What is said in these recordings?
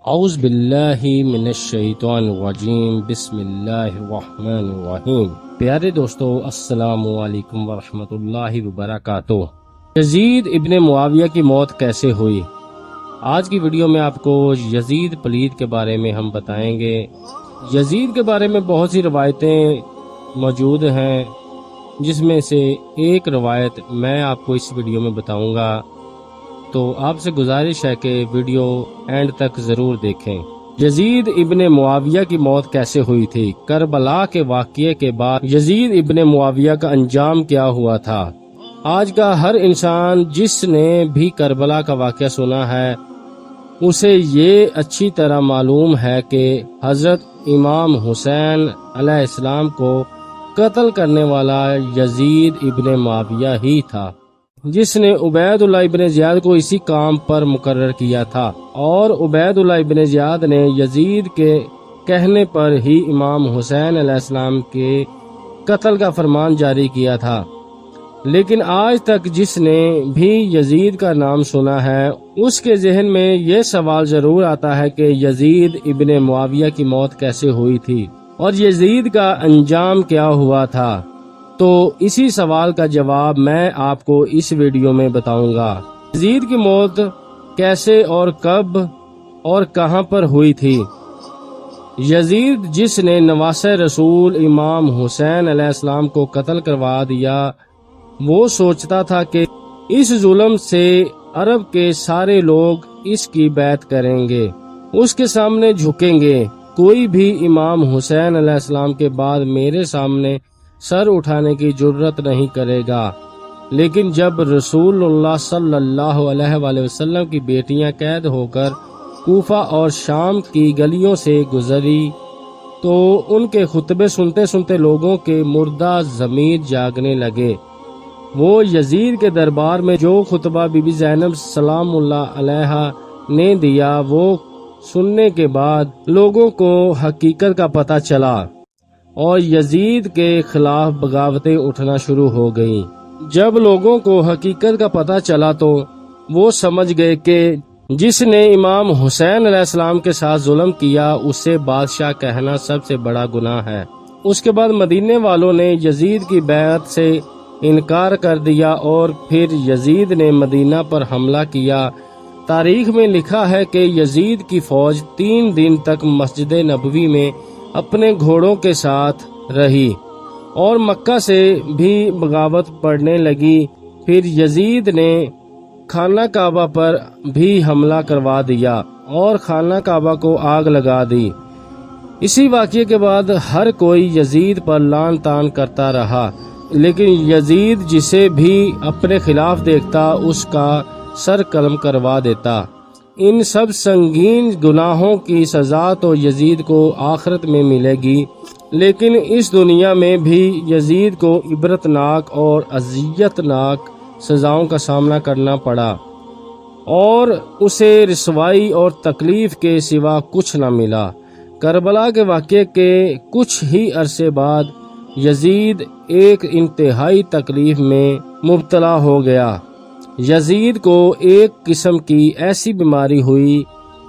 اعوذ باللہ من الشیطان الرجیم، بسم اللہ الرحمن الرحیم۔ پیارے دوستو، السلام علیکم ورحمۃ اللہ وبرکاتہ۔ یزید ابن معاویہ کی موت کیسے ہوئی؟ آج کی ویڈیو میں آپ کو یزید پلید کے بارے میں ہم بتائیں گے۔ یزید کے بارے میں بہت سی روایتیں موجود ہیں، جس میں سے ایک روایت میں آپ کو اس ویڈیو میں بتاؤں گا، تو آپ سے گزارش ہے کہ ویڈیو اینڈ تک ضرور دیکھیں۔ یزید ابن معاویہ کی موت کیسے ہوئی تھی؟ کربلا کے واقعے کے بعد یزید ابن معاویہ کا انجام کیا ہوا تھا؟ آج کا ہر انسان جس نے بھی کربلا کا واقعہ سنا ہے، اسے یہ اچھی طرح معلوم ہے کہ حضرت امام حسین علیہ السلام کو قتل کرنے والا یزید ابن معاویہ ہی تھا، جس نے عبید اللہ ابن زیاد کو اسی کام پر مقرر کیا تھا، اور عبید اللہ ابن زیاد نے یزید کے کہنے پر ہی امام حسین علیہ السلام کے قتل کا فرمان جاری کیا تھا۔ لیکن آج تک جس نے بھی یزید کا نام سنا ہے، اس کے ذہن میں یہ سوال ضرور آتا ہے کہ یزید ابن معاویہ کی موت کیسے ہوئی تھی اور یزید کا انجام کیا ہوا تھا؟ تو اسی سوال کا جواب میں آپ کو اس ویڈیو میں بتاؤں گا۔ یزید کی موت کیسے اور کب اور کہاں پر ہوئی تھی؟ یزید جس نے نواسہ رسول امام حسین علیہ السلام کو قتل کروا دیا، وہ سوچتا تھا کہ اس ظلم سے عرب کے سارے لوگ اس کی بیعت کریں گے، اس کے سامنے جھکیں گے، کوئی بھی امام حسین علیہ السلام کے بعد میرے سامنے سر اٹھانے کی جرت نہیں کرے گا۔ لیکن جب رسول اللہ صلی اللہ علیہ وآلہ وسلم کی بیٹیاں قید ہو کر کوفہ اور شام کی گلیوں سے گزری، تو ان کے خطبے سنتے سنتے لوگوں کے مردہ ضمیر جاگنے لگے۔ وہ یزید کے دربار میں جو خطبہ بی بی زینب سلام اللہ علیہا نے دیا، وہ سننے کے بعد لوگوں کو حقیقت کا پتہ چلا اور یزید کے خلاف بغاوتیں اٹھنا شروع ہو گئیں۔ جب لوگوں کو حقیقت کا پتہ چلا تو وہ سمجھ گئے کہ جس نے امام حسین علیہ السلام کے ساتھ ظلم کیا، اسے بادشاہ کہنا سب سے بڑا گناہ ہے۔ اس کے بعد مدینے والوں نے یزید کی بیعت سے انکار کر دیا اور پھر یزید نے مدینہ پر حملہ کیا۔ تاریخ میں لکھا ہے کہ یزید کی فوج 3 دن تک مسجد نبوی میں اپنے گھوڑوں کے ساتھ رہی اور مکہ سے بھی بغاوت پڑنے لگی۔ پھر یزید نے خانہ کعبہ پر بھی حملہ کروا دیا اور خانہ کعبہ کو آگ لگا دی۔ اسی واقعے کے بعد ہر کوئی یزید پر لعن طعن کرتا رہا، لیکن یزید جسے بھی اپنے خلاف دیکھتا اس کا سر قلم کروا دیتا۔ ان سب سنگین گناہوں کی سزا تو یزید کو آخرت میں ملے گی، لیکن اس دنیا میں بھی یزید کو عبرتناک اور اذیت ناک سزاؤں کا سامنا کرنا پڑا، اور اسے رسوائی اور تکلیف کے سوا کچھ نہ ملا۔ کربلا کے واقعے کے کچھ ہی عرصے بعد یزید ایک انتہائی تکلیف میں مبتلا ہو گیا۔ یزید کو ایک قسم کی ایسی بیماری ہوئی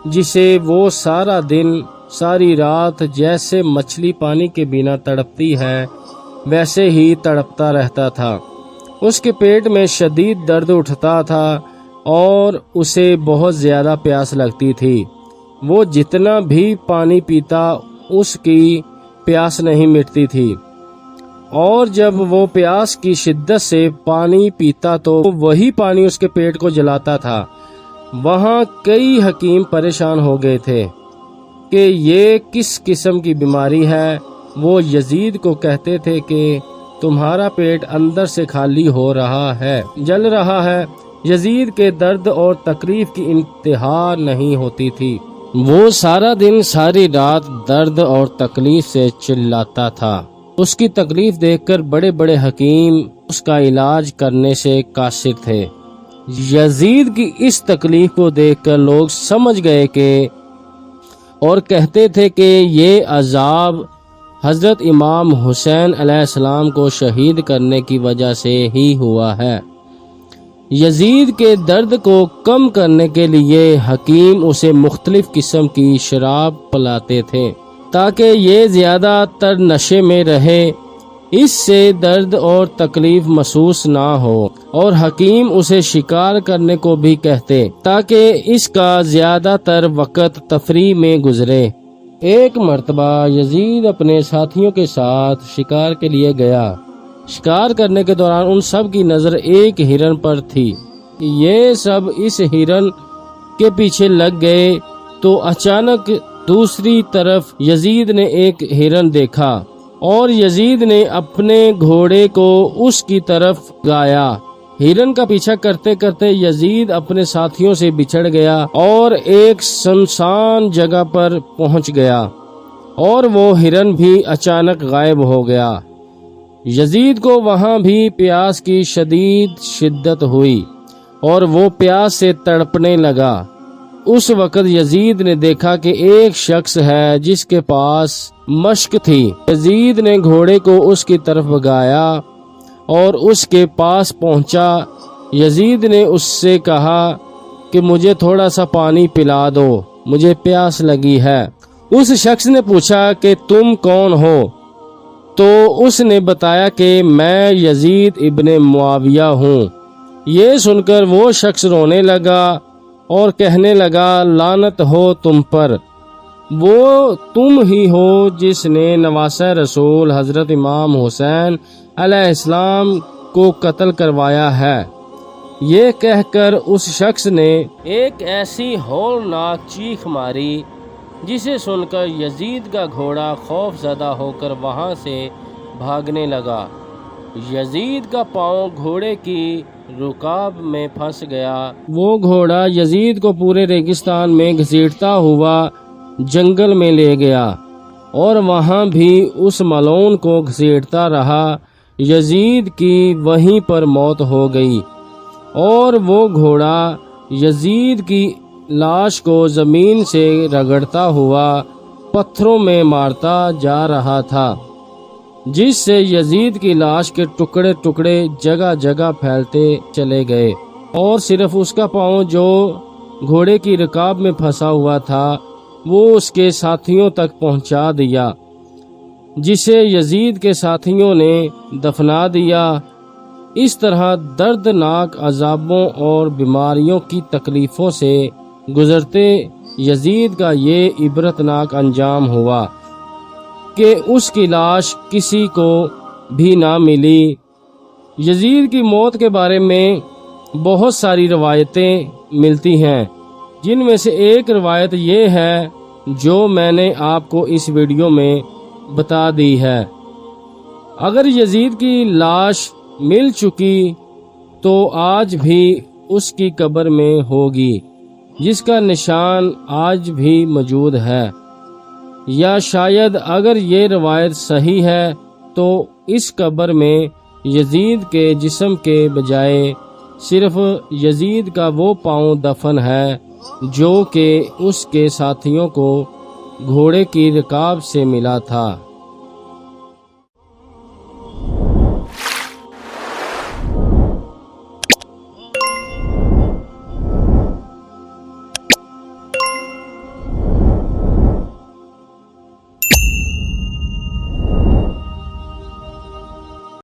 جسے وہ سارا دن ساری رات جیسے مچھلی پانی کے بنا تڑپتی ہے ویسے ہی تڑپتا رہتا تھا۔ اس کے پیٹ میں شدید درد اٹھتا تھا اور اسے بہت زیادہ پیاس لگتی تھی۔ وہ جتنا بھی پانی پیتا اس کی پیاس نہیں مٹتی تھی، اور جب وہ پیاس کی شدت سے پانی پیتا تو وہی پانی اس کے پیٹ کو جلاتا تھا۔ وہاں کئی حکیم پریشان ہو گئے تھے کہ یہ کس قسم کی بیماری ہے۔ وہ یزید کو کہتے تھے کہ تمہارا پیٹ اندر سے خالی ہو رہا ہے، جل رہا ہے۔ یزید کے درد اور تکلیف کی انتہا نہیں ہوتی تھی۔ وہ سارا دن ساری رات درد اور تکلیف سے چلاتا تھا۔ اس کی تکلیف دیکھ کر بڑے بڑے حکیم اس کا علاج کرنے سے قاصر تھے۔ یزید کی اس تکلیف کو دیکھ کر لوگ سمجھ گئے کہ اور کہتے تھے کہ یہ عذاب حضرت امام حسین علیہ السلام کو شہید کرنے کی وجہ سے ہی ہوا ہے۔ یزید کے درد کو کم کرنے کے لیے حکیم اسے مختلف قسم کی شراب پلاتے تھے تاکہ یہ زیادہ تر نشے میں رہے، اس سے درد اور تکلیف محسوس نہ ہو، اور حکیم اسے شکار کرنے کو بھی کہتے تاکہ اس کا زیادہ تر وقت تفریح میں گزرے۔ ایک مرتبہ یزید اپنے ساتھیوں کے ساتھ شکار کے لیے گیا۔ شکار کرنے کے دوران ان سب کی نظر ایک ہرن پر تھی۔ یہ سب اس ہرن کے پیچھے لگ گئے تو اچانک دوسری طرف یزید نے ایک ہرن دیکھا اور یزید نے اپنے گھوڑے کو اس کی طرف گایا۔ ہرن کا پیچھا کرتے کرتے یزید اپنے ساتھیوں سے بچھڑ گیا اور ایک سنسان جگہ پر پہنچ گیا، اور وہ ہرن بھی اچانک غائب ہو گیا۔ یزید کو وہاں بھی پیاس کی شدت ہوئی اور وہ پیاس سے تڑپنے لگا۔ اس وقت یزید نے دیکھا کہ ایک شخص ہے جس کے پاس مشک تھی۔ یزید نے گھوڑے کو اس کی طرف بھگایا اور اس کے پاس پہنچا۔ یزید نے اس سے کہا کہ مجھے تھوڑا سا پانی پلا دو، مجھے پیاس لگی ہے۔ اس شخص نے پوچھا کہ تم کون ہو؟ تو اس نے بتایا کہ میں یزید ابن معاویہ ہوں۔ یہ سن کر وہ شخص رونے لگا اور کہنے لگا، لعنت ہو تم پر، وہ تم ہی ہو جس نے نواسہ رسول حضرت امام حسین علیہ السلام کو قتل کروایا ہے۔ یہ کہہ کر اس شخص نے ایک ایسی ہولناک چیخ ماری جسے سن کر یزید کا گھوڑا خوف زدہ ہو کر وہاں سے بھاگنے لگا۔ یزید کا پاؤں گھوڑے کی رکاب میں پھنس گیا۔ وہ گھوڑا یزید کو پورے ریگستان میں گھسیٹتا ہوا جنگل میں لے گیا اور وہاں بھی اس ملعون کو گھسیٹتا رہا۔ یزید کی وہیں پر موت ہو گئی اور وہ گھوڑا یزید کی لاش کو زمین سے رگڑتا ہوا پتھروں میں مارتا جا رہا تھا، جس سے یزید کی لاش کے ٹکڑے ٹکڑے جگہ جگہ پھیلتے چلے گئے، اور صرف اس کا پاؤں جو گھوڑے کی رکاب میں پھنسا ہوا تھا وہ اس کے ساتھیوں تک پہنچا دیا، جسے یزید کے ساتھیوں نے دفنا دیا۔ اس طرح دردناک عذابوں اور بیماریوں کی تکلیفوں سے گزرتے یزید کا یہ عبرتناک انجام ہوا کہ اس کی لاش کسی کو بھی نہ ملی۔ یزید کی موت کے بارے میں بہت ساری روایتیں ملتی ہیں، جن میں سے ایک روایت یہ ہے جو میں نے آپ کو اس ویڈیو میں بتا دی ہے۔ اگر یزید کی لاش مل چکی تو آج بھی اس کی قبر میں ہوگی، جس کا نشان آج بھی موجود ہے، یا شاید اگر یہ روایت صحیح ہے تو اس قبر میں یزید کے جسم کے بجائے صرف یزید کا وہ پاؤں دفن ہے جو کہ اس کے ساتھیوں کو گھوڑے کی رکاب سے ملا تھا۔